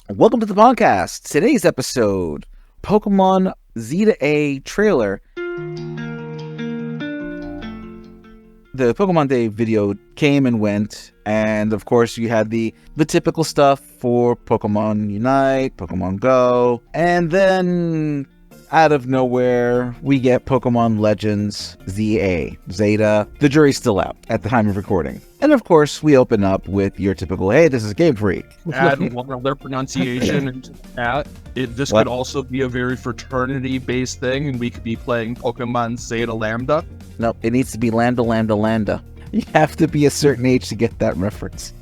Welcome to the podcast. Today's episode, Pokémon Z-A trailer. The Pokemon Day video came and went, and of course you had the typical stuff for Pokemon Unite, Pokemon Go, and then out of nowhere we get Pokemon Legends Z-A, Zeta. The jury's still out at the time of recording. And of course we open up with your typical, hey, this is Game Freak. Add one other pronunciation into that. This could also be a very fraternity-based thing, and we could be playing Pokemon Zeta Lambda. No, it needs to be Lambda, Lambda, Lambda. You have to be a certain age to get that reference.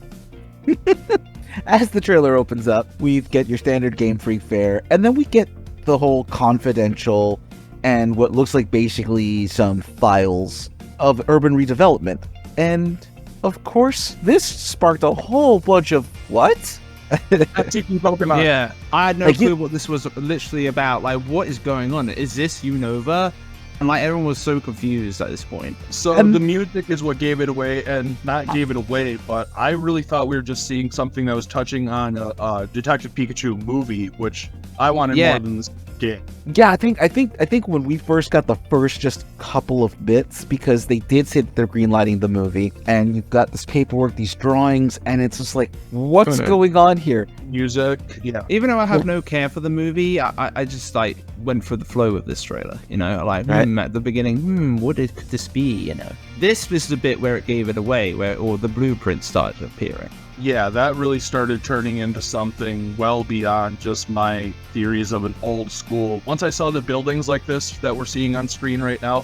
As the trailer opens up, we get your standard Game Freak fare, and then we get the whole confidential and what looks like basically some files of urban redevelopment. And of course, this sparked a whole bunch of what? Pokemon. Yeah, I had no clue what this was literally about. Like, what is going on? Is this Unova? And like, everyone was so confused at this point. So the music is what gave it away, and not gave it away, but I really thought we were just seeing something that was touching on a Detective Pikachu movie, which I wanted more than this game. Yeah, I think when we first got the first just couple of bits, because they did say that they're greenlighting the movie, and you've got this paperwork, these drawings, and it's just like, what's going on here? Music, yeah. Even though I have no care for the movie, I just like went for the flow of this trailer. You know, like at the beginning, what could this be? You know, this was the bit where it gave it away, or the blueprint started appearing. Yeah, that really started turning into something well beyond just my theories of an old school. Once I saw the buildings like this that we're seeing on screen right now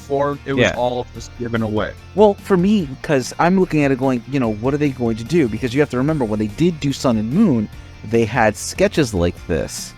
it was all just given away. Well, for me, because I'm looking at it going, you know, what are they going to do? Because you have to remember, when they did do Sun and Moon, they had sketches like this.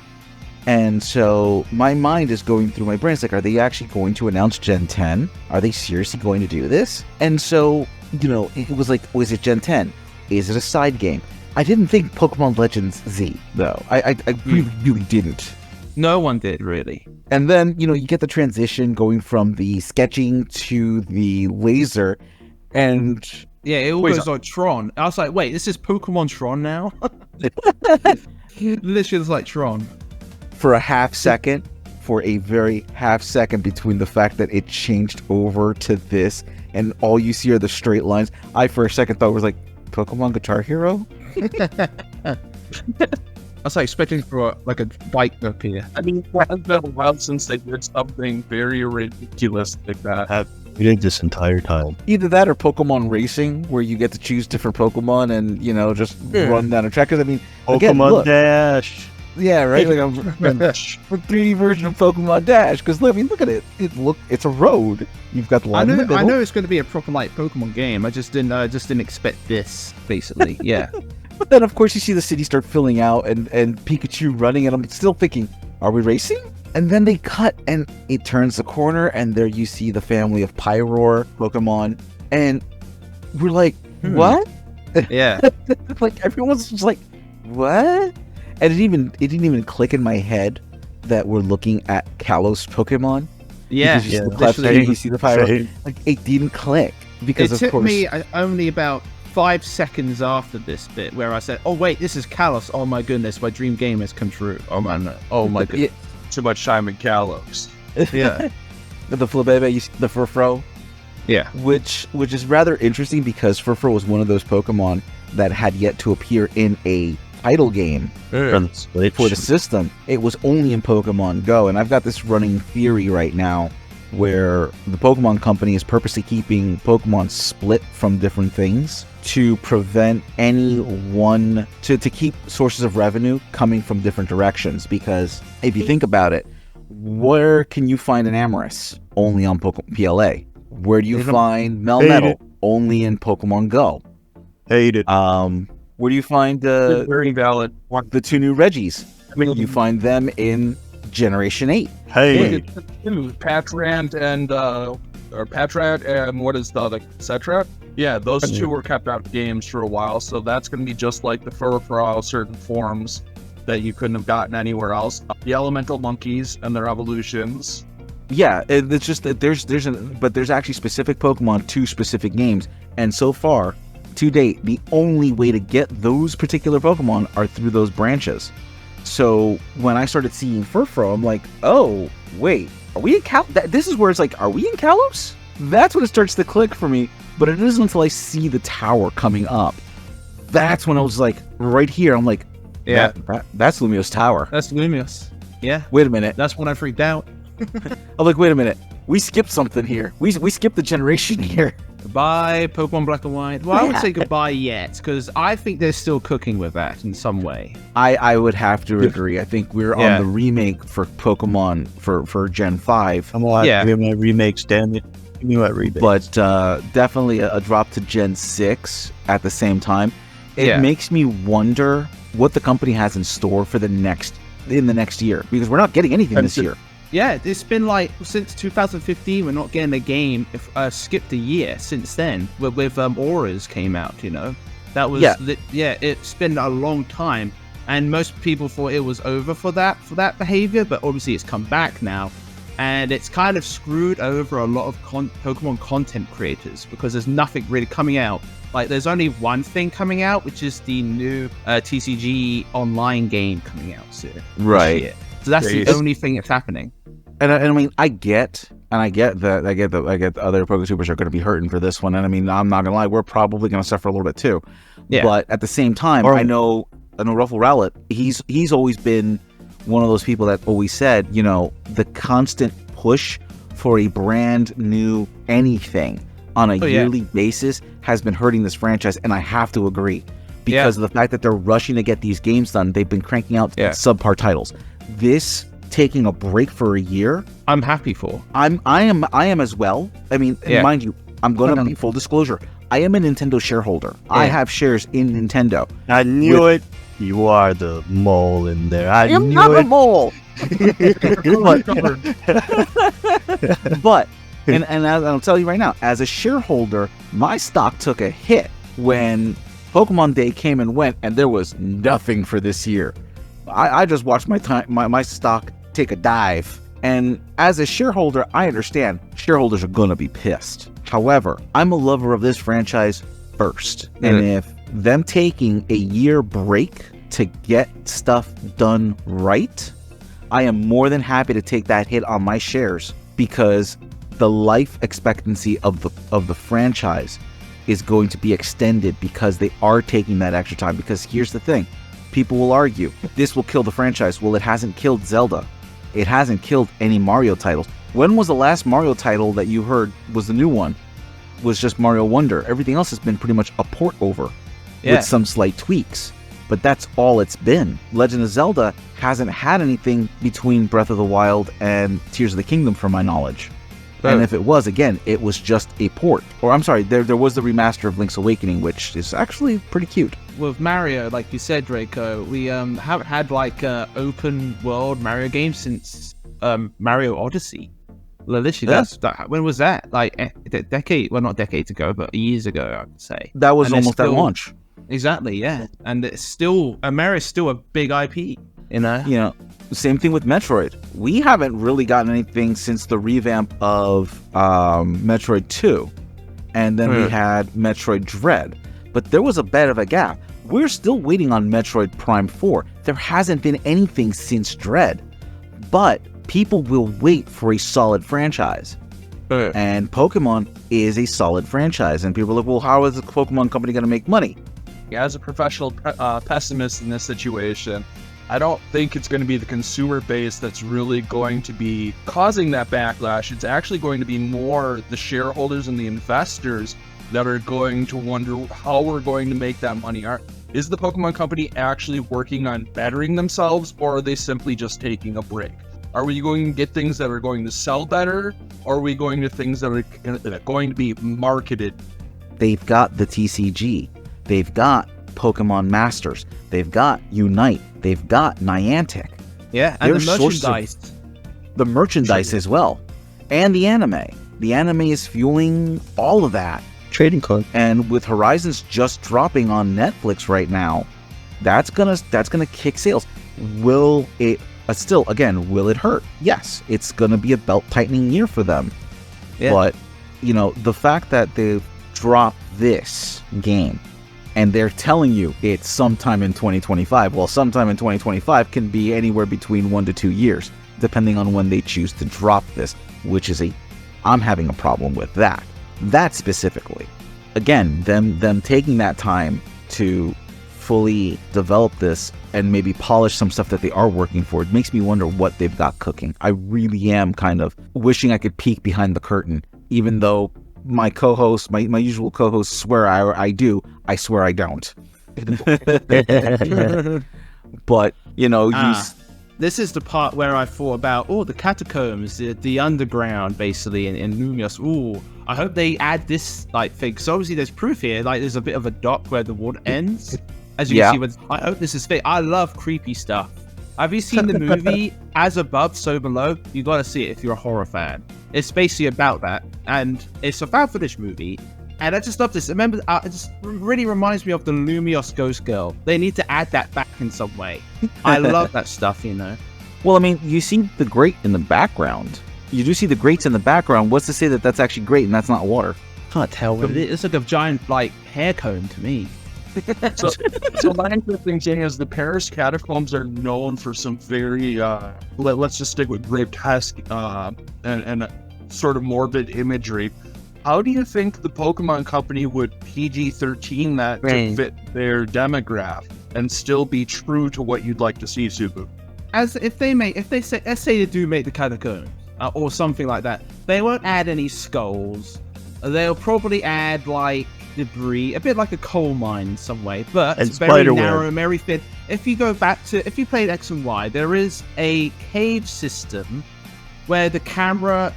And so my mind is going through my brain. It's like, are they actually going to announce Gen 10? Are they seriously going to do this? And so, you know, it was like, is it Gen 10? Is it a side game? I didn't think Pokemon Legends Z, though. I really didn't. No one did, really. And then, you know, you get the transition going from the sketching to the laser, and... Yeah, it all goes like Tron. I was like, wait, this is Pokemon Tron now? Literally, it's like Tron. For a very half second between the fact that it changed over to this, and all you see are the straight lines, I for a second thought it was like, Pokemon Guitar Hero? I was like expecting for a bike to appear. I mean, it has been a while since they did something very ridiculous like that. We did this entire time. Either that or Pokemon Racing, where you get to choose different Pokemon and, you know, just run down a track. Because, I mean, Pokemon Dash. Yeah, right? Like a 3D version of Pokemon Dash. Because, I mean, look at it. It's a road. You've got the line in the middle. I know it's going to be a proper like Pokemon game. I just didn't expect this, basically. Yeah. But then, of course, you see the city start filling out and Pikachu running, and I'm still thinking, are we racing? And then they cut, and it turns the corner, and there you see the family of Pyroar Pokemon, and we're like, what? Yeah. Like, everyone's just like, what? And it didn't even click in my head that we're looking at Kalos Pokemon. Yeah. Because you see the cleft and you see the Pyroar. Like, it didn't click. Because, it took me only about 5 seconds after this bit where I said, oh, wait, this is Kalos. Oh, my goodness, my dream game has come true. Oh, man. Oh, my goodness. Too much time in Kalos. Yeah. The Flabébé, the Furfrou. Yeah. Which is rather interesting, because Furfrou was one of those Pokemon that had yet to appear in a title game for the system. It was only in Pokemon Go, and I've got this running theory right now where the Pokemon Company is purposely keeping Pokemon split from different things to prevent to keep sources of revenue coming from different directions. Because if you think about it, where can you find an Amorous? Only on PLA. Where do you find Melmetal? Only in Pokemon Go. Hate it. Where do you find very valid. The two new Reggies? I mean, you find them in Generation 8. Hey. Patrant and what is the other? Cetera? Yeah, those two were kept out of games for a while, so that's going to be just like the Furfrou, certain forms that you couldn't have gotten anywhere else. The elemental monkeys and their evolutions. Yeah, it's just that there's actually specific Pokemon to specific games, and so far, to date, the only way to get those particular Pokemon are through those branches. So when I started seeing Furfro, I'm like, oh, wait, are we in this is where it's like, are we in Kalos? That's when it starts to click for me. But it isn't until I see the tower coming up. That's when I was like, right here, I'm like, yeah, that's Lumios Tower. That's Lumios. Yeah. Wait a minute. That's when I freaked out. I'm like, wait a minute. We skipped something here. We skipped the generation here. Goodbye, Pokemon Black and White. Well, I would say goodbye yet, because I think they're still cooking with that in some way. I would have to agree. I think we're on the remake for Pokemon for Gen 5. I'm alive. Yeah. Give me my remakes, damn it. Give me my remakes. But definitely a drop to Gen 6 at the same time. It makes me wonder what the company has in store for in the next year, because we're not getting anything this year. Yeah, it's been like since 2015 we're not getting a game. Skipped a year since then with Auras came out, you know. That was it's been a long time, and most people thought it was over for that behavior, but obviously it's come back now, and it's kind of screwed over a lot of Pokemon content creators, because there's nothing really coming out. Like, there's only one thing coming out, which is the new TCG online game coming out soon. Right. So that's the only thing that's happening. And I mean, I get the other PokeTubers are going to be hurting for this one. And I mean, I'm not going to lie, we're probably going to suffer a little bit too. Yeah. But at the same time, I know Ruffle Rowlet, he's always been one of those people that always said, you know, the constant push for a brand new anything on a yearly basis has been hurting this franchise. And I have to agree, because of the fact that they're rushing to get these games done. They've been cranking out subpar titles. This taking a break for a year, I'm happy for. I am as well. I mean, mind you, I'm going to be full disclosure. I am a Nintendo shareholder. I have shares in Nintendo. I knew it. You are the mole in there. I am not a mole. But and I'll tell you right now, as a shareholder, my stock took a hit when Pokemon Day came and went, and there was nothing for this year. I just watched my stock take a dive. And as a shareholder, I understand shareholders are going to be pissed. However, I'm a lover of this franchise first. And if them taking a year break to get stuff done right, I am more than happy to take that hit on my shares, because the life expectancy of the franchise is going to be extended because they are taking that extra time. Because here's the thing. People will argue, this will kill the franchise. Well, it hasn't killed Zelda. It hasn't killed any Mario titles. When was the last Mario title that you heard was the new one? Was just Mario Wonder. Everything else has been pretty much a port over with some slight tweaks. But that's all it's been. Legend of Zelda hasn't had anything between Breath of the Wild and Tears of the Kingdom, from my knowledge. And if it was, again, it was just a port. Or I'm sorry, there was the remaster of Link's Awakening, which is actually pretty cute. With Mario, like you said, Draco, we haven't had like open world Mario games since Mario Odyssey. Literally, when was that? Like a decade? Well, not decades ago, but years ago, I would say. That was almost at launch. Exactly, yeah. And it's still, Mario's still a big IP, you know? You know, same thing with Metroid. We haven't really gotten anything since the revamp of Metroid 2. And then we had Metroid Dread. But there was a bit of a gap. We're still waiting on Metroid Prime 4. There hasn't been anything since Dread. But people will wait for a solid franchise. And Pokemon is a solid franchise. And people are like, well, how is the Pokemon company going to make money? As a professional pessimist in this situation, I don't think it's going to be the consumer base that's really going to be causing that backlash. It's actually going to be more the shareholders and the investors that are going to wonder how we're going to make that money. Is the Pokemon company actually working on bettering themselves, or are they simply just taking a break? Are we going to get things that are going to sell better, or are we going to things that are going to be marketed? They've got the TCG. They've got Pokemon Masters. They've got Unite. They've got Niantic. Yeah, and the merchandise. The merchandise as well. And the anime. The anime is fueling all of that. Trading card. And with Horizons just dropping on Netflix right now, that's gonna kick sales. Will it will it hurt? Yes, it's gonna be a belt tightening year for them. Yeah. But you know, the fact that they've dropped this game and they're telling you it's sometime in 2025. Well, sometime in 2025 can be anywhere between 1 to 2 years, depending on when they choose to drop this, which is I'm having a problem with that. That specifically. Again, them taking that time to fully develop this and maybe polish some stuff that they are working for, it makes me wonder what they've got cooking. I really am kind of wishing I could peek behind the curtain, even though my co-hosts, my usual co-hosts swear I do. I swear I don't. But, you know, this is the part where I thought about, the catacombs, the underground, basically, in Lumios. I hope they add this, like, thing. So obviously there's proof here. Like, there's a bit of a dock where the water ends. As you can see, I hope this is fake. I love creepy stuff. Have you seen the movie As Above, So Below? You got to see it if you're a horror fan. It's basically about that. And it's a found footage movie. And I just love this. Remember, it just really reminds me of the Lumios Ghost Girl. They need to add that back in some way. I love that stuff, you know. Well, I mean, you see the grate in the background. You do see the grates in the background. What's to say that that's actually grate and that's not water? Can't tell what it is. It's like a giant, like, hair comb to me. So my interesting thing is the Paris catacombs are known for some very, let's just stick with grotesque and sort of morbid imagery. How do you think the Pokemon Company would PG-13 that to fit their demographic and still be true to what you'd like to see, Subu? Let's say they do make the catacombs or something like that, they won't add any skulls. They'll probably add like debris, a bit like a coal mine in some way, but it's very narrow, very thin. If you played X and Y, there is a cave system where the camera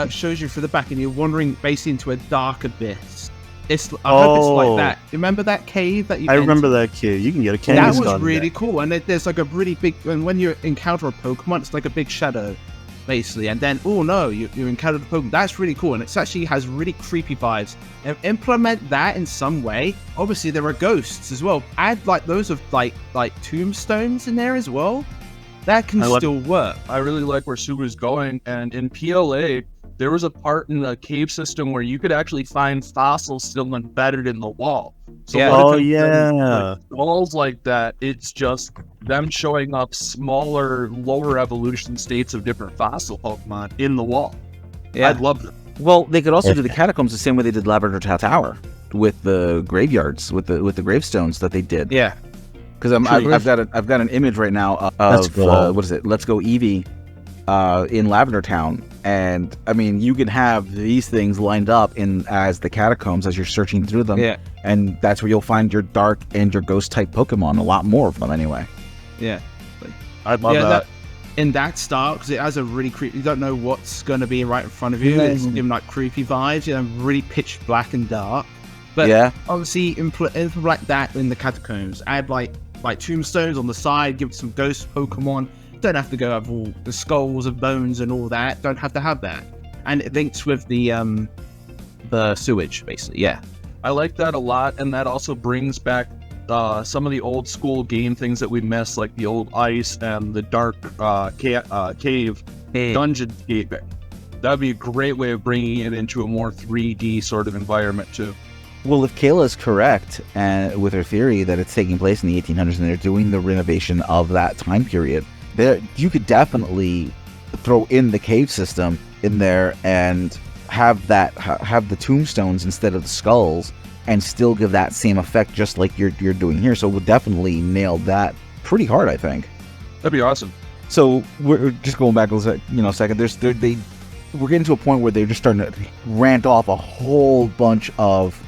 shows you through the back and you're wandering basically into a dark abyss. I hope it's like that. Remember that cave that you remember that cave. You can get a candy That was really cool. And there's like a really big, and when you encounter a Pokemon, it's like a big shadow, basically. And then, you encounter the Pokemon. That's really cool. And it actually has really creepy vibes. And implement that in some way. Obviously, there are ghosts as well. Add like those of like tombstones in there as well. That can still work. I really like where Subu's going. And in PLA, there was a part in the cave system where you could actually find fossils still embedded in the wall. So walls like that, it's just them showing up smaller, lower evolution states of different fossil Pokemon in the wall. Yeah. I'd love that. Well, they could also do the catacombs the same way they did Lavender Tower with the graveyards, with the gravestones that they did. Yeah. Because I've got an image right now of what is it? Let's Go Eevee in Lavender Town, and I mean you can have these things lined up as the catacombs as you're searching through them. Yeah. And that's where you'll find your dark and your ghost type Pokemon. A lot more of them anyway. Yeah. I'd love that. In that style, because it has a really creepy. You don't know what's going to be right in front of you. It's giving like creepy vibes. Really pitch black and dark. But obviously, implement that in the catacombs. Add like tombstones on the side. Give it some ghost Pokemon. Don't have to go have all the skulls and bones and all that. Don't have to have that. And it links with the sewage, basically. Yeah. I like that a lot, and that also brings back some of the old school game things that we missed, like the old ice and the dark cave dungeon escaping. That'd be a great way of bringing it into a more 3D sort of environment too. Well, if Kayla is correct with her theory that it's taking place in the 1800s and they're doing the renovation of that time period, you could definitely throw in the cave system in there and have the tombstones instead of the skulls and still give that same effect just like you're doing here. So we'll definitely nail that pretty hard, I think. That'd be awesome. So we're just going back a second. We're getting to a point where they're just starting to rant off a whole bunch of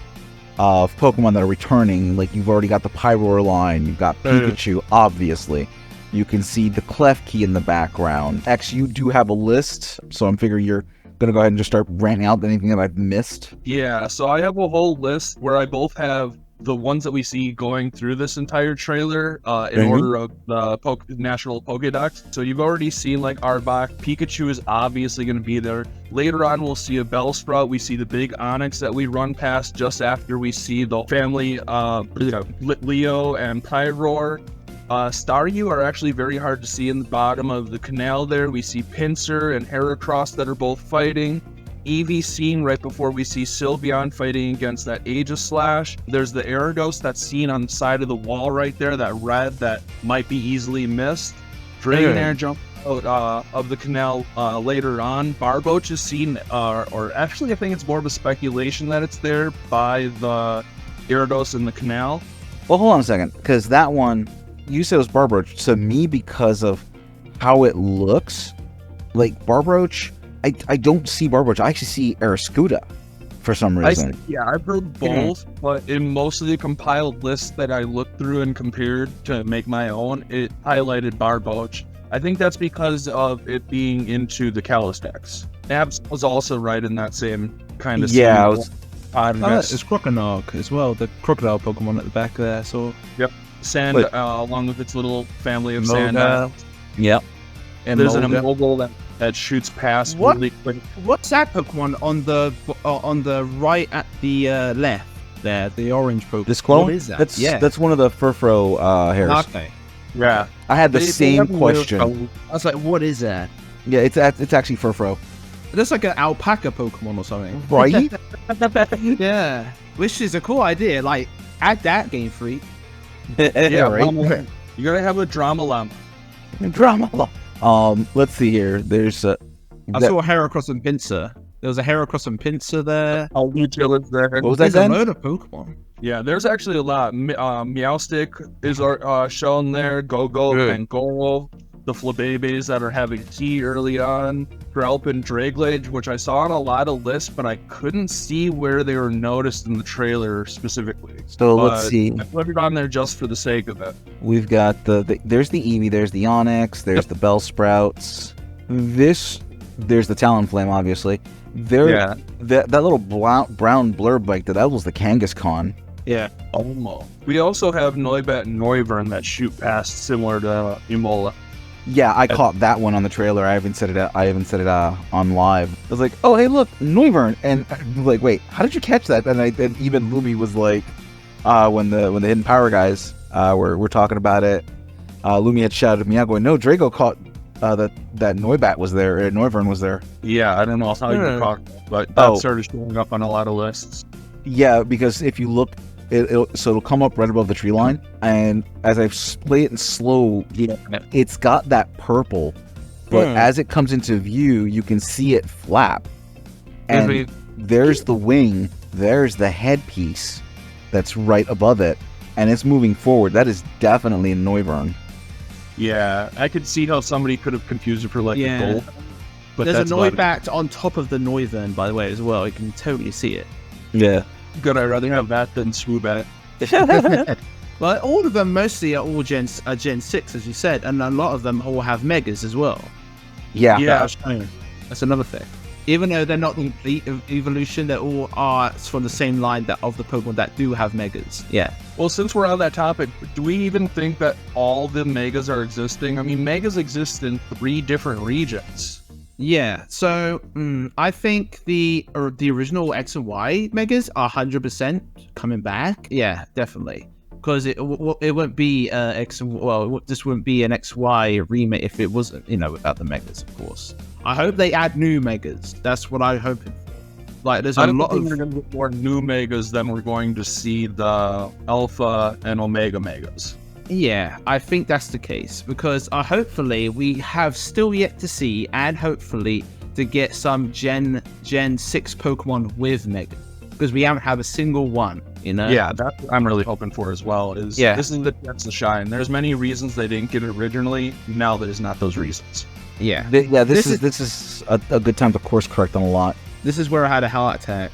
Pokemon that are returning. Like you've already got the Pyroar line, you've got Pikachu, obviously. You can see the Klefki in the background. X, you do have a list, so I'm figuring you're going to go ahead and just start ranting out anything that I've missed. Yeah, so I have a whole list where I both have the ones that we see going through this entire trailer in order of the National Pokédex. So you've already seen like Arbok. Pikachu is obviously going to be there. Later on, we'll see a Bellsprout. We see the big Onix that we run past just after we see the family Leo and Pyroar. Staryu are actually very hard to see in the bottom of the canal there. We see Pinsir and Heracross that are both fighting. Eevee scene right before we see Sylveon fighting against that Aegislash. There's the Gyarados that's seen on the side of the wall right there, that red that might be easily missed. Dragonair jump out of the canal later on. Barboach is seen, or actually I think it's more of a speculation that it's there by the Gyarados in the canal. Well, hold on a second, because that one, you said it was Barboach. To me, because of how it looks, like Barboach, I don't see Barboach. I actually see Arascuda for some reason. I've heard both, but in most of the compiled lists that I looked through and compared to make my own, it highlighted Barboach. I think that's because of it being into the Kalos decks. Abs was also right in that same kind of yeah, scene. I was. It's Croconaw as well, the crocodile Pokemon at the back there. So yep, Sand along with its little family of sand. Yep, and there's an immobile that shoots past really quick. What's that Pokemon on the right at the left there? The orange Pokemon. This clone? What is that? That's one of the Furfro hairs. Okay. Yeah, I had the same question. I was like, what is that? Yeah, it's actually Furfro. That's like an alpaca Pokemon or something. Right? Yeah. Which is a cool idea. Like, add that, Game Freak. Yeah, right. You gotta have a drama llama. Let's see here. There's I saw a Heracross and Pinsir. There was a Heracross and Pinsir there. Oh, Lugilla's there. What was that There's a then? load of Pokemon. Yeah, there's actually a lot. Meowstic is shown there. Go-Go and Go. The Flabébés that are having tea early on. Drelp, Draglage, which I saw on a lot of lists, but I couldn't see where they were noticed in the trailer specifically. So let's see. I put it on there just for the sake of it. We've got there's the Eevee, there's the Onix, there's the Bellsprouts. There's the Talonflame, obviously. That little brown blurb bike, that was the Kangaskhan. Yeah. Almost. We also have Noibat and Noivern that shoot past, similar to Emola. Yeah, I caught that one on the trailer. I haven't said it on live. I was like, oh hey look, Noivern, and I'm like, wait, how did you catch that? And even Lumi was like, when the Hidden Power guys were talking about it, Lumi had shouted me out going, no, Draco caught that Noibat was there, or Noivern was there. Yeah, I don't know how you caught that, but that started showing up on a lot of lists. Yeah, because if you look, it'll come up right above the tree line, and as I play it in slow, it's got that purple, but as it comes into view, you can see it flap, and there's the wing, there's the headpiece that's right above it, and it's moving forward. That is definitely a Noivern. Yeah, I could see how somebody could have confused it for a gold. But there's a Noibat on top of the Noivern, by the way, as well. You can totally see it. Yeah. Good, I'd rather have that than Swoobat. Well, all of them mostly are all Gen 6, as you said, and a lot of them all have Megas as well. Yeah. That's another thing. Even though they're not the complete evolution, they all are from the same line of the Pokemon that do have Megas. Yeah. Well, since we're on that topic, do we even think that all the Megas are existing? I mean, Megas exist in 3 different regions. Yeah, so I think the original X and Y Megas are 100% coming back. Yeah, definitely. Because it wouldn't be this wouldn't be an XY remake if it wasn't, without the Megas, of course. I hope they add new Megas. That's what I'm hoping for. Like, there's a lot of... we're going to get more new Megas than we're going to see the Alpha and Omega Megas. Yeah, I think that's the case, because hopefully we have still yet to see, and hopefully to get some Gen 6 Pokemon with Mega, because we haven't had a single one, Yeah, that's what I'm really hoping for as well. This is the chance to shine. There's many reasons they didn't get it originally. Now there's not those reasons. Yeah. This is a good time to course correct on a lot. This is where I had a heart attack.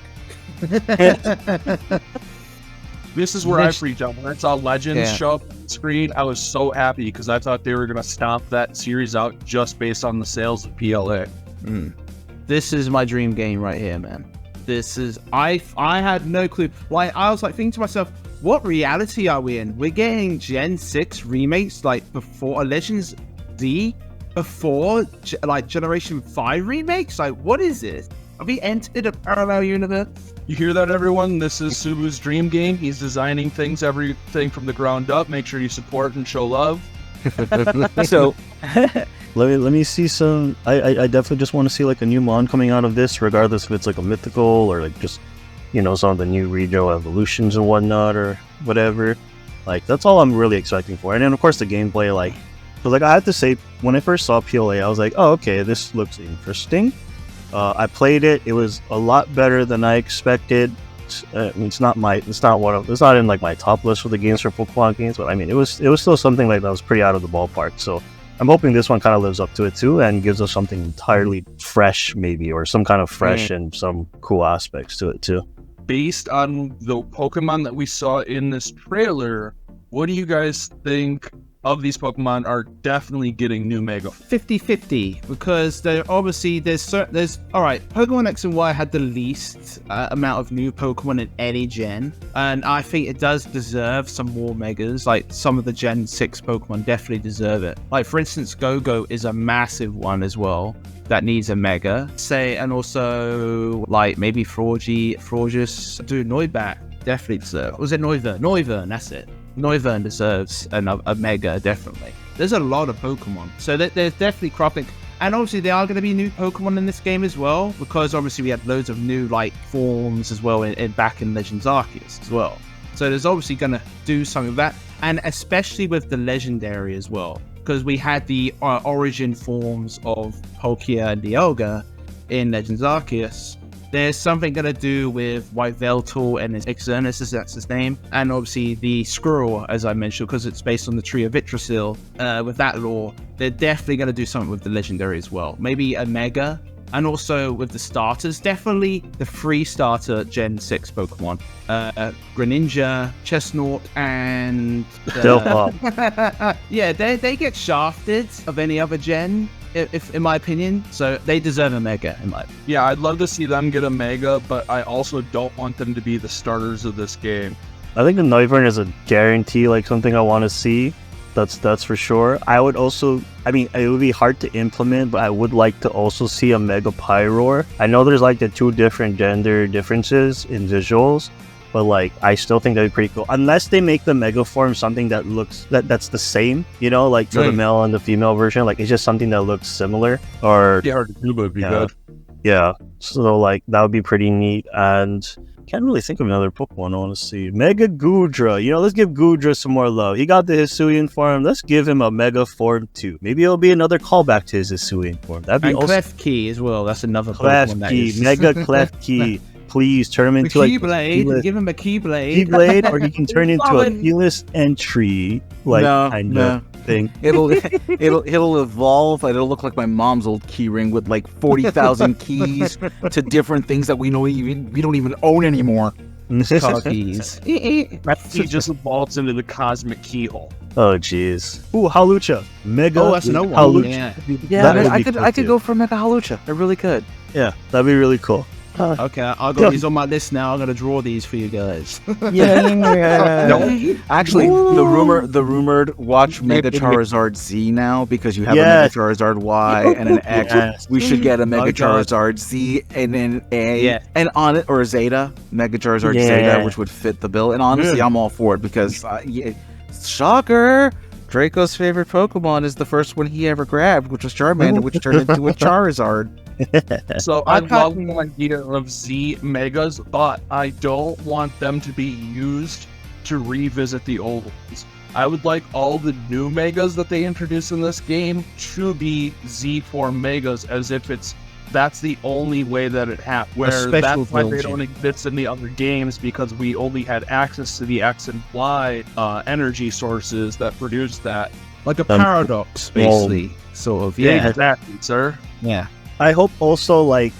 This is where I freaked out. When I saw Legends show up on the screen, I was so happy because I thought they were going to stomp that series out just based on the sales of PLA. This is my dream game right here, man. This is... I had no clue. Like, I was like thinking to myself, what reality are we in? We're getting Gen 6 remakes like before Legends Z? Before Generation 5 remakes? Like, what is this? Have we entered a parallel universe? You hear that, everyone? This is Subu's dream game. He's designing everything from the ground up. Make sure you support and show love. So Let me see some. I definitely just want to see like a new mon coming out of this, regardless if it's like a mythical or like just, you know, some of the new regional evolutions and whatnot or whatever. Like that's all I'm really expecting for. And then of course the gameplay, like, but like I have to say, when I first saw PLA, I was like, oh okay, this looks interesting. I played it. It was a lot better than I expected. I mean, it's not in like my top list for the games for Pokemon games, but I mean, it was still something like that was pretty out of the ballpark. So I'm hoping this one kind of lives up to it too and gives us something entirely fresh, maybe, or some kind of fresh and some cool aspects to it too. Based on the Pokemon that we saw in this trailer, what do you guys think of these Pokemon are definitely getting new Mega? 50-50, because they're obviously there's all right, Pokemon X and Y had the least amount of new Pokemon in any gen, and I think it does deserve some more Megas. Like some of the Gen 6 Pokemon definitely deserve it. Like for instance, Go-Go is a massive one as well that needs a Mega. And also like maybe Frogis, dude, Noibat definitely deserve. Was it Noivern, that's it. Noivern deserves a Mega, definitely. There's a lot of Pokemon, so there's definitely cropping. And obviously there are going to be new Pokemon in this game as well, because obviously we had loads of new like forms as well back in Legends Arceus as well. So there's obviously going to do some of that, and especially with the Legendary as well, because we had the origin forms of Palkia and Dialga in Legends Arceus. There's something going to do with Yveltal and Xerneas, that's his name, and obviously the Squirrel, as I mentioned, because it's based on the Tree of Yggdrasil. With that lore, they're definitely going to do something with the Legendary as well. Maybe a Mega, and also with the starters, definitely the free starter Gen 6 Pokemon. Greninja, Chestnut, and... yeah, they get shafted of any other gen, if in my opinion, so they deserve a Mega in my opinion. Yeah, I'd love to see them get a Mega, but I also don't want them to be the starters of this game. I think the Noivern is a guarantee, like something I want to see. That's for sure. I would also, I mean, it would be hard to implement, but I would like to also see a Mega Pyroar. I know there's like the two different gender differences in visuals, but like I still think that'd be pretty cool. Unless they make the Mega form something that looks that's the same, you know, like for the male and the female version, like it's just something that looks similar. Or yeah, or the would be good. Yeah, so like that would be pretty neat. And can't really think of another Pokemon I want to see. Mega Goodra, you know, let's give Goodra some more love. He got the Hisuian form. Let's give him a Mega form too. Maybe it'll be another callback to his Hisuian form. That'd be awesome. Klefki as well. That's another Pokemon that is. Mega Klefki. Please turn him into Keyblade. Give him a Keyblade. Keyblade, or he can turn into a Fearless Entry, thing. It'll evolve, and it'll look like my mom's old key ring with like 40,000 keys to different things that we don't even own anymore. Car keys. He just evolves into the cosmic keyhole. Oh jeez. Ooh, Hawlucha. Mega. Oh, that's another one. Hawlucha. Yeah, I could go for Mega Hawlucha. I really could. Yeah, that'd be really cool. Okay, I got these on my list now. I'm gonna draw these for you guys. No, actually, the rumored watch Mega Charizard Z now, because you have a Mega Charizard Y and an X. Yes. We should get a Mega Charizard Z and an A, and on it, or a Zeta, Mega Charizard Zeta, which would fit the bill. And honestly, I'm all for it because shocker. Draco's favorite Pokemon is the first one he ever grabbed, which was Charmander, which turned into a Charizard. So I love the idea of Z Megas, but I don't want them to be used to revisit the old ones. I would like all the new Megas that they introduce in this game to be Z form Megas, as if that's the only way that it happens. Where that's why they don't exist in the other games, because we only had access to the X and Y energy sources that produce that. Like a paradox, basically. Sort of. Yeah, exactly, sir. Yeah. I hope also like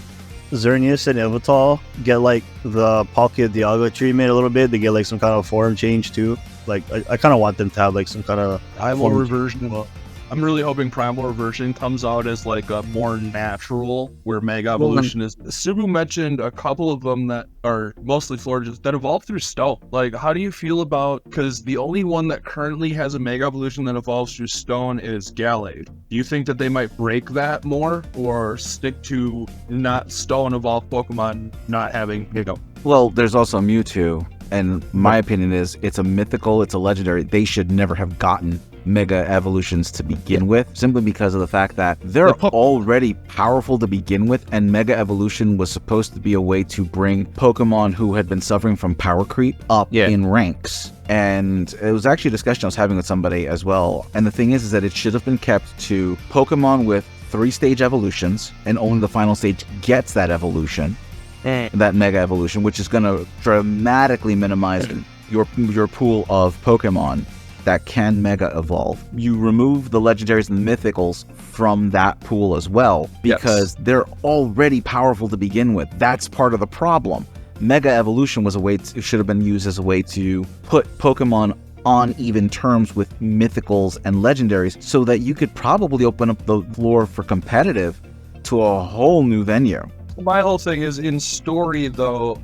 Xerneas and Yveltal get like the Palkia Dialga treatment a little bit. They get like some kind of form change too. Like I kind of want them to have like some kind of Primal reversion. I'm really hoping Primal Reversion comes out as like a more natural, where Mega Evolution is. Subu mentioned a couple of them that are mostly Floridas that evolve through Stone. Like, how do you feel about, because the only one that currently has a Mega Evolution that evolves through Stone is Gallade. Do you think that they might break that more, or stick to not Stone evolved Pokemon not having Mega? Well, there's also Mewtwo, and my opinion is it's a mythical, it's a legendary. They should never have gotten Mega Evolutions to begin with, simply because of the fact that they're already powerful to begin with, and Mega Evolution was supposed to be a way to bring Pokemon who had been suffering from power creep up in ranks. And it was actually a discussion I was having with somebody as well. And the thing is that it should have been kept to Pokemon with 3-stage evolutions, and only the final stage gets that evolution, that Mega Evolution, which is going to dramatically minimize your pool of Pokemon that can Mega Evolve. You remove the Legendaries and the Mythicals from that pool as well, because they're already powerful to begin with. That's part of the problem. Mega Evolution was should have been used as a way to put Pokemon on even terms with Mythicals and Legendaries, so that you could probably open up the floor for competitive to a whole new venue. My whole thing is, in story though,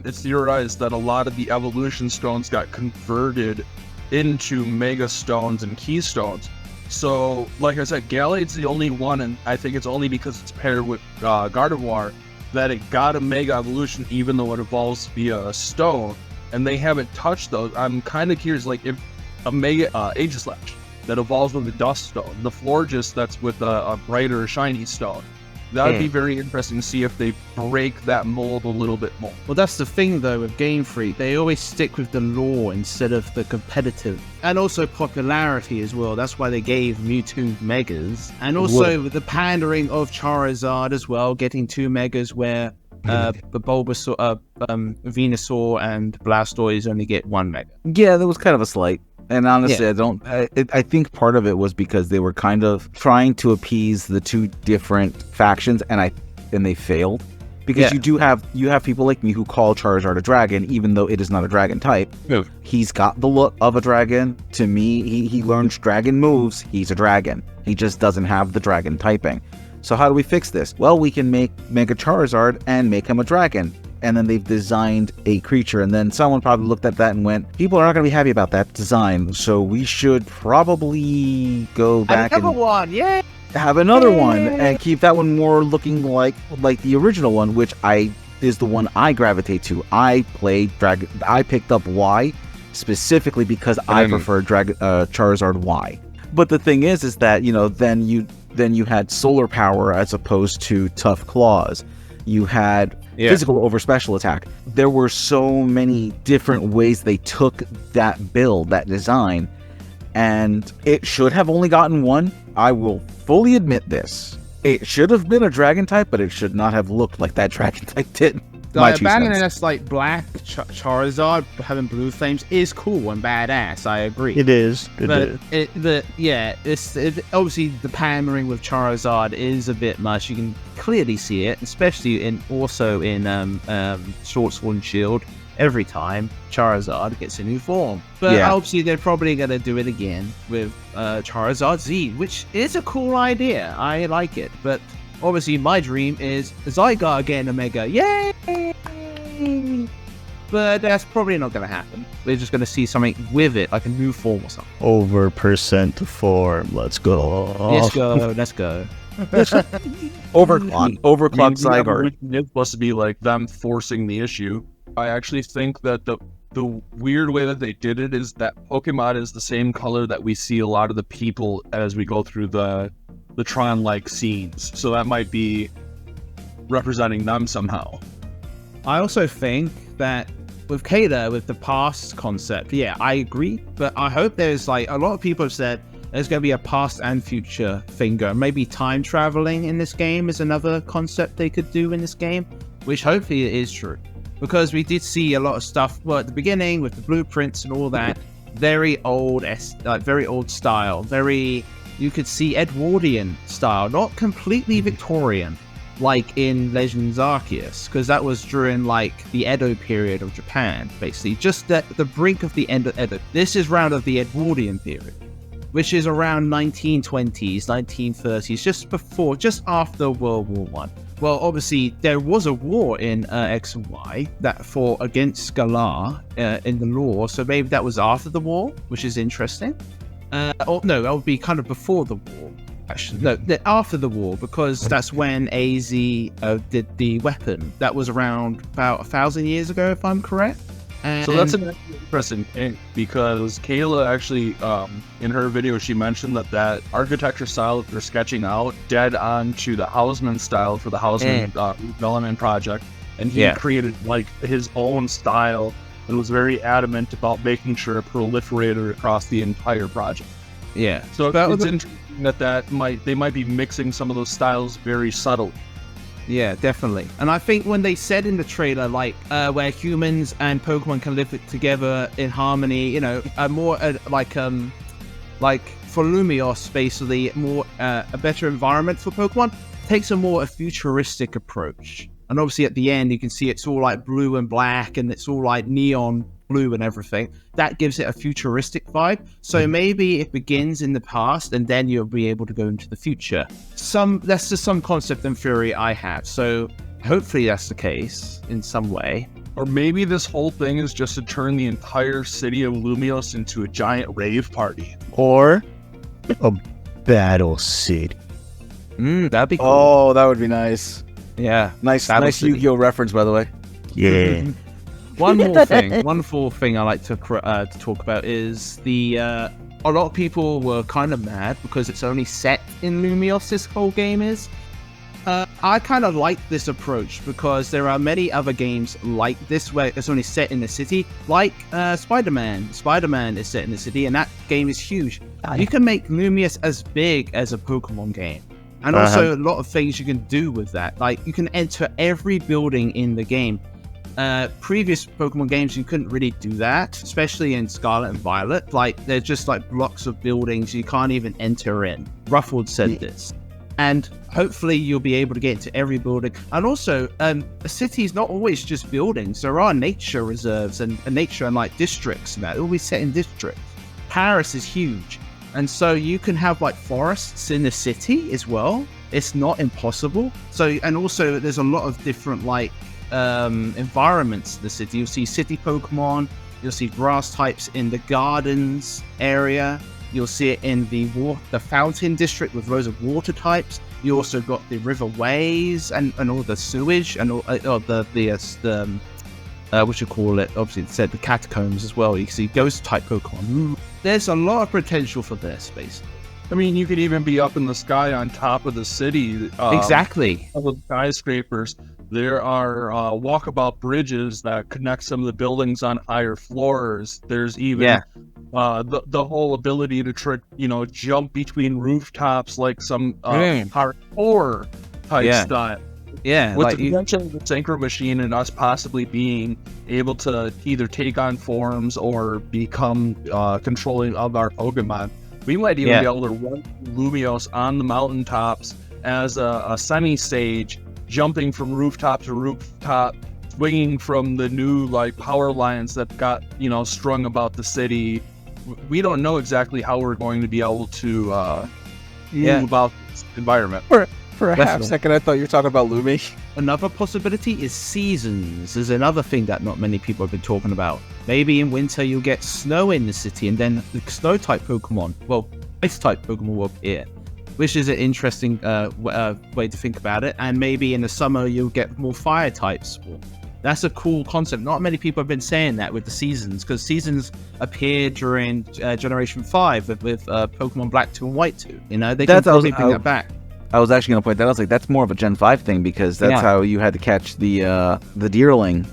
it's theorized that a lot of the evolution stones got converted into Mega Stones and Keystones. So, like I said, Gallade's the only one, and I think it's only because it's paired with Gardevoir that it got a Mega Evolution, even though it evolves via a stone, and they haven't touched those. I'm kind of curious, like, if a Mega Aegislash that evolves with a Dust Stone, the Florges that's with a brighter shiny stone, that would be very interesting to see if they break that mold a little bit more. Well, that's the thing, though, with Game Freak. They always stick with the lore instead of the competitive. And also popularity as well. That's why they gave Mewtwo Megas. And also the pandering of Charizard as well, getting 2 Megas where Bulbasaur, Venusaur and Blastoise only get 1 Mega. Yeah, that was kind of a slight. And honestly, I think part of it was because they were kind of trying to appease the 2 different factions, and they failed. Because you have people like me who call Charizard a dragon, even though it is not a dragon type. He's got the look of a dragon. To me, he learns dragon moves. He's a dragon. He just doesn't have the dragon typing. So how do we fix this? Well, we can make Mega Charizard and make him a dragon. And then they've designed a creature, and then someone probably looked at that and went, people are not going to be happy about that design, so we should probably go back and have another one and keep that one more looking like the original one, which is the one I gravitate to. I picked up Y specifically because I prefer Charizard Y. But the thing is that, then you had solar power as opposed to tough claws. You had physical over special attack. There were so many different ways they took that build, that design, and it should have only gotten 1. I will fully admit this. It should have been a dragon type, but it should not have looked like that dragon type did. Abandoning us like black Charizard having blue flames is cool and badass. I agree. It is. It's obviously the pandering with Charizard is a bit much. You can clearly see it, especially in Sword and Shield. Every time Charizard gets a new form, but obviously they're probably gonna do it again with Charizard Z, which is a cool idea. I like it, but obviously my dream is Zygarde getting a Mega. Yay! But that's probably not going to happen. We're just going to see something with it, like a new form or something. Over percent form. Let's go. Let's go. Overclock Zygarde. It's supposed to be like them forcing the issue. I actually think that the weird way that they did it is that Pokemon is the same color that we see a lot of the people as we go through the Tron-like scenes. So that might be representing them somehow. I also think that with Kata, with the past concept, I agree. But I hope there's a lot of people have said there's going to be a past and future thing going. Maybe time traveling in this game is another concept they could do in this game, which hopefully is true. Because we did see a lot of stuff at the beginning with the blueprints and all that. Very old style. You could see Edwardian style, not completely Victorian, like in Legends Arceus, because that was during the Edo period of Japan, basically, just at the brink of the end of Edo. This is round of the Edwardian period, which is around 1920s, 1930s, just after World War I. Well, obviously, there was a war in X and Y that fought against Galar in the lore, so maybe that was after the war, which is interesting. That would be kind of before the war. Actually, no, after the war, because that's when AZ did the weapon. That was around about 1,000 years ago, if I'm correct. So that's an interesting thing, because Kayla actually, in her video, she mentioned that architecture style that they're sketching out dead onto the Hausman style for the Hausman development project, and he created like his own style and was very adamant about making sure it proliferated across the entire project. Yeah. So it's interesting that they might be mixing some of those styles very subtly. Yeah, definitely. And I think when they said in the trailer, like, where humans and Pokemon can live together in harmony, you know, more like for Lumios, basically, more a better environment for Pokemon, takes a more futuristic approach. And obviously at the end, you can see it's all like blue and black, and it's all like neon blue and everything. That gives it a futuristic vibe. So maybe it begins in the past and then you'll be able to go into the future. That's just some concept and theory I have. So hopefully that's the case in some way. Or maybe this whole thing is just to turn the entire city of Lumios into a giant rave party. Or a battle city. That'd be cool. Oh, that would be nice. Yeah. Nice Yu-Gi-Oh reference, by the way. Yeah. One more thing I like to talk about is a lot of people were kind of mad because it's only set in Lumios, this whole game is. I kind of like this approach because there are many other games like this where it's only set in the city, like Spider-Man. Spider-Man is set in the city and that game is huge. You can make Lumios as big as a Pokemon game. And also a lot of things you can do with that. Like you can enter every building in the game. Previous Pokemon games, you couldn't really do that, especially in Scarlet and Violet. Like, they're just like blocks of buildings you can't even enter in. Ruffled said this. And hopefully you'll be able to get into every building. And also, a city is not always just buildings. There are nature reserves and nature and like districts and that. It'll be set in districts. Paris is huge. And so you can have like forests in the city as well. It's not impossible. So, and also there's a lot of different like environments in the city. You'll see city Pokemon, you'll see grass types in the gardens area, you'll see it in the fountain district with loads of water types. You also got the riverways and all the sewage and all the what you call it, obviously it said the catacombs as well. You can see ghost type Pokemon. There's a lot of potential for this, basically. I mean, you could even be up in the sky on top of the city. Exactly. With skyscrapers. There are walkabout bridges that connect some of the buildings on higher floors. There's even the whole ability to jump between rooftops like some hardcore type style. Yeah, with the potential of the Synchro Machine and us possibly being able to either take on forms or become controlling of our Pokemon. We might even be able to run Lumios on the mountaintops as a semi-stage, jumping from rooftop to rooftop, swinging from the new like power lines that got strung about the city. We don't know exactly how we're going to be able to move about this environment. For a half second, I thought you were talking about Lumi. Another possibility is seasons. Is another thing that not many people have been talking about. Maybe in winter you'll get snow in the city, and then the snow-type Pokemon, ice-type Pokemon will appear, which is an interesting way to think about it. And maybe in the summer you'll get more fire types. That's a cool concept. Not many people have been saying that with the seasons, because seasons appeared during Generation 5 with Pokemon Black 2 and White 2. They can probably bring that back. I was actually going to point that out. I was like, that's more of a Gen 5 thing, because that's how you had to catch the Deerling.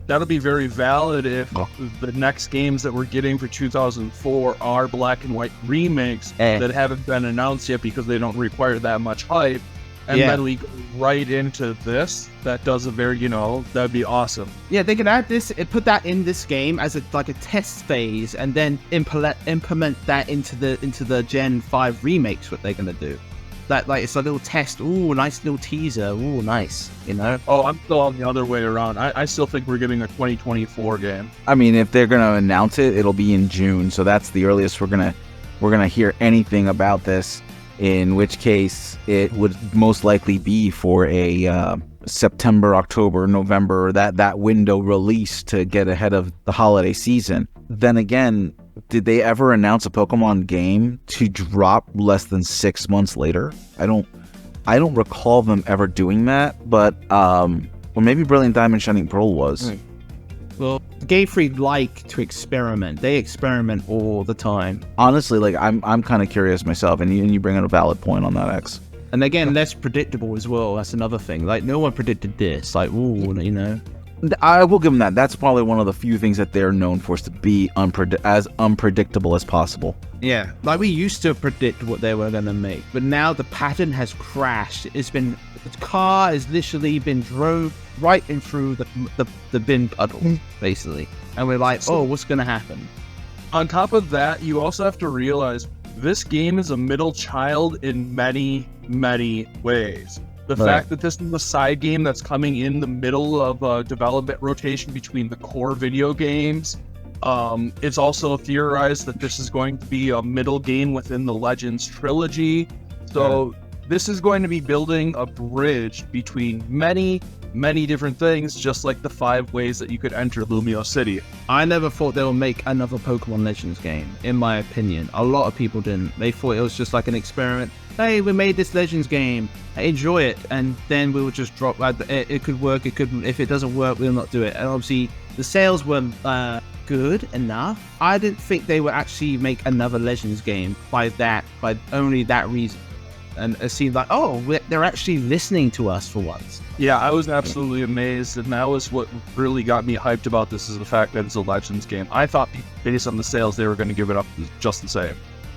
That'll be very valid if the next games that we're getting for 2004 are Black and White remakes that haven't been announced yet because they don't require that much hype. And then we go right into this. That does a very, that'd be awesome. Yeah, they can add this, put that in this game as a test phase, and then implement that into the Gen 5 remakes. What they're gonna do. That it's a little test. Ooh, nice little teaser. Ooh, nice. Oh, I'm still on the other way around. I still think we're getting a 2024 game. I mean, if they're gonna announce it, it'll be in June. So that's the earliest we're gonna hear anything about this. In which case, it would most likely be for a September, October, November, that window release to get ahead of the holiday season. Then again, did they ever announce a Pokemon game to drop less than 6 months later? I don't recall them ever doing that, but or maybe Brilliant Diamond Shining Pearl was. Well, Game Freak like to experiment. They experiment all the time. Honestly, like I'm kind of curious myself, and you bring in a valid point on that, X. And again, less predictable as well. That's another thing. Like, no one predicted this. Like, ooh, you know. I will give them that. That's probably one of the few things that they're known for, is to be as unpredictable as possible. Yeah, like we used to predict what they were going to make, but now the pattern has crashed. The car has literally been drove right in through the bin puddle, basically. And we're like, oh, what's going to happen? On top of that, you also have to realize this game is a middle child in many, many ways. The fact that this is a side game that's coming in the middle of a development rotation between the core video games. It's also theorized that this is going to be a middle game within the Legends trilogy. So this is going to be building a bridge between many, many different things, just like the 5 ways that you could enter Lumio City. I never thought they would make another Pokemon Legends game, in my opinion. A lot of people didn't. They thought it was just like an experiment. Hey, we made this Legends game. Enjoy it, and then we will just drop. It could work. It couldn't. If it doesn't work, we'll not do it. And obviously, the sales were good enough. I didn't think they would actually make another Legends game by only that reason. And it seemed like, oh, they're actually listening to us for once. Yeah, I was absolutely amazed, and that was what really got me hyped about this, is the fact that it's a Legends game. I thought, based on the sales, they were going to give it up just the same.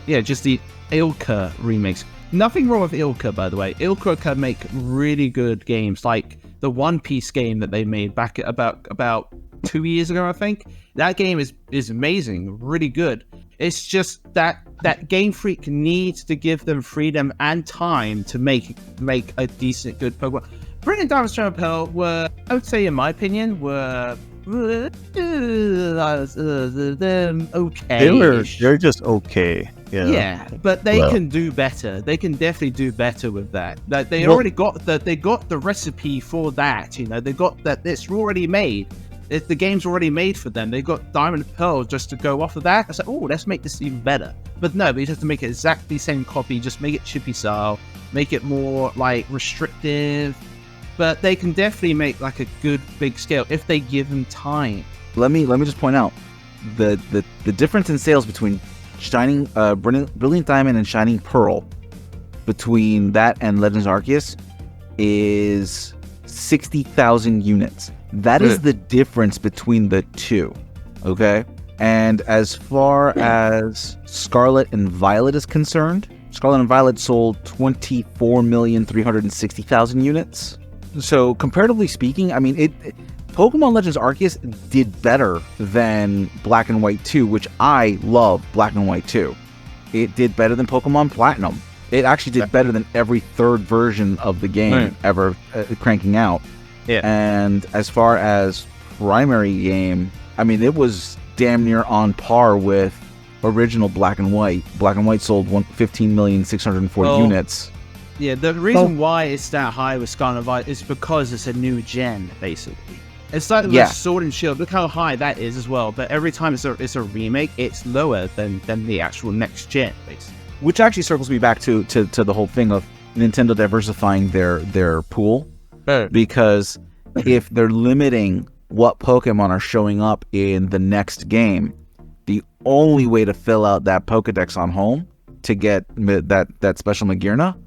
Yeah, just the Ilka remakes. Nothing wrong with Ilka, by the way. Ilka can make really good games, like the One Piece game that they made back at about 2 years ago, I think. That game is amazing, really good. It's just that Game Freak needs to give them freedom and time to make a decent, good Pokemon. Brilliant Diamond, Stone, and Pearl were, I would say, in my opinion, were okay. They're just okay. Yeah, but they can do better. They can definitely do better with that. That they already got the recipe for that. You know, they got that. It's already made. The game's already made for them. They got Diamond and Pearl just to go off of that. I said, oh, let's make this even better. But no, we just have to make it exactly the same copy. Just make it chippy style. Make it more like restrictive. But they can definitely make like a good big scale if they give them time. Let me just point out the difference in sales between Shining Brilliant Diamond and Shining Pearl, between that and Legends Arceus, is 60,000 units. That is the difference between the two. Okay? And as far as Scarlet and Violet is concerned, Scarlet and Violet sold 24,360,000 units. So comparatively speaking, I mean, Pokemon Legends Arceus did better than Black and White 2, which I love Black and White 2. It did better than Pokemon Platinum. It actually did better than every third version of the game ever cranking out. Yeah. And as far as primary game, I mean, it was damn near on par with original Black and White. Black and White sold 15,604 units. Yeah, the reason why it's that high with Scarlet and Violet is because it's a new gen, basically. It's like the Sword and Shield. Look how high that is as well. But every time it's a remake, it's lower than the actual next gen, basically. Which actually circles me back to the whole thing of Nintendo diversifying their pool. Because if they're limiting what Pokemon are showing up in the next game, the only way to fill out that Pokedex on home to get that special Magearna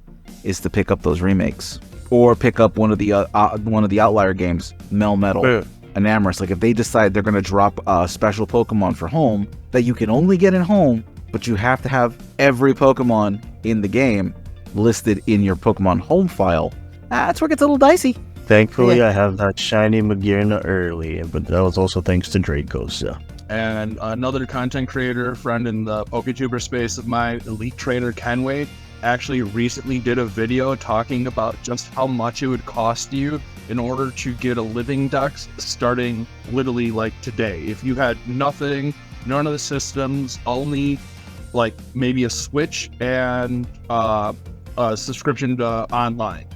is to pick up those remakes, or pick up one of the outlier games, Melmetal, Enamorus. Like if they decide they're going to drop a special Pokemon for home that you can only get in home, but you have to have every Pokemon in the game listed in your Pokemon home file, that's where it gets a little dicey. Thankfully, I have that shiny Magearna early, but that was also thanks to Dracos. Yeah. And another content creator friend in the PokeTuber space of mine, Elite Trader Kenway, actually recently did a video talking about just how much it would cost you in order to get a living dex starting literally like today. If you had nothing, none of the systems, only like maybe a Switch and a subscription to online.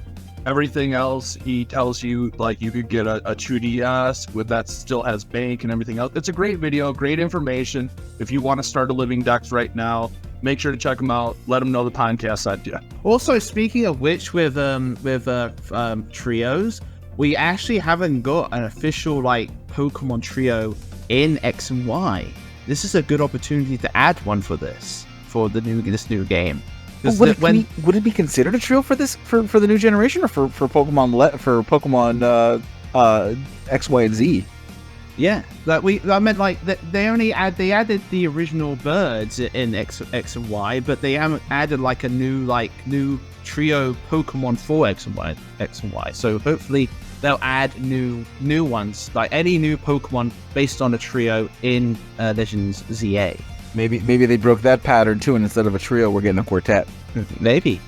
Everything else, he tells you, like, you could get a 2DS with that still has bank and everything else. It's a great video, great information. If you want to start a living dex right now, make sure to check them out. Let them know the podcast sent you. Also, speaking of which, with trios, we actually haven't got an official Pokemon trio in X and Y. This is a good opportunity to add one for this new game. Would it be considered a trio for this for the new generation, or for Pokemon X, Y, and Z? Yeah, I meant like they added the original birds in X and Y, but they haven't added like a new trio Pokemon for X and Y. So hopefully they'll add new ones, like any new Pokemon based on a trio in Legends Z-A. Maybe they broke that pattern too, and instead of a trio, we're getting a quartet. Maybe.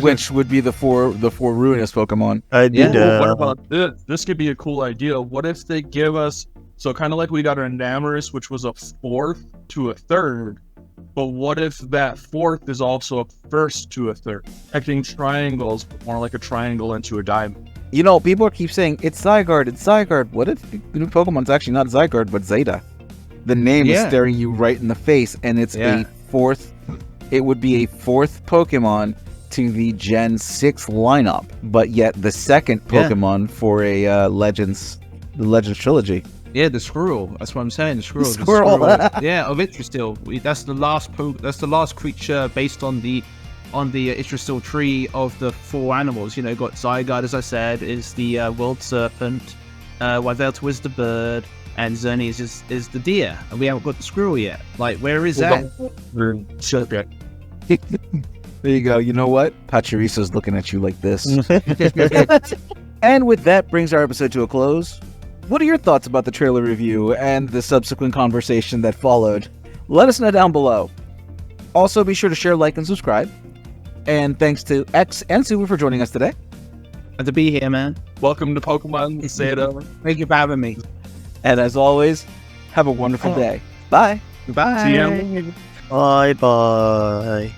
Which would be the four ruinous Pokemon. What about this? This could be a cool idea. What if they give us, so kind of like we got an Enamorus, which was a 4th to a 3rd, but what if that 4th is also a 1st to a 3rd? Connecting triangles, but more like a triangle into a diamond. You know, people keep saying it's Zygarde. What if the new Pokemon's actually not Zygarde, but Zeta? The name is staring you right in the face, and it's a 4th. It would be a 4th Pokemon to the Gen 6 lineup, but yet the second Pokemon for a the Legends trilogy. Yeah, the Squirrel. That's what I'm saying. The Squirrel. Yeah, of Yggdrasil. That's the last creature based on the Yggdrasil tree of the 4 animals. You know, got Zygarde, as I said, is the World Serpent. Wyvelta is the bird. And Xerneas is the deer, and we haven't got the squirrel yet. Like, where is that? There you go. You know what? Pachirisa's looking at you like this. And with that brings our episode to a close. What are your thoughts about the trailer review and the subsequent conversation that followed? Let us know down below. Also, be sure to share, like, and subscribe. And thanks to X and Super for joining us today. Good to be here, man. Welcome to Pokemon Z-A. Thank you for having me. And as always, have a wonderful day. Bye. Goodbye. See you. Bye.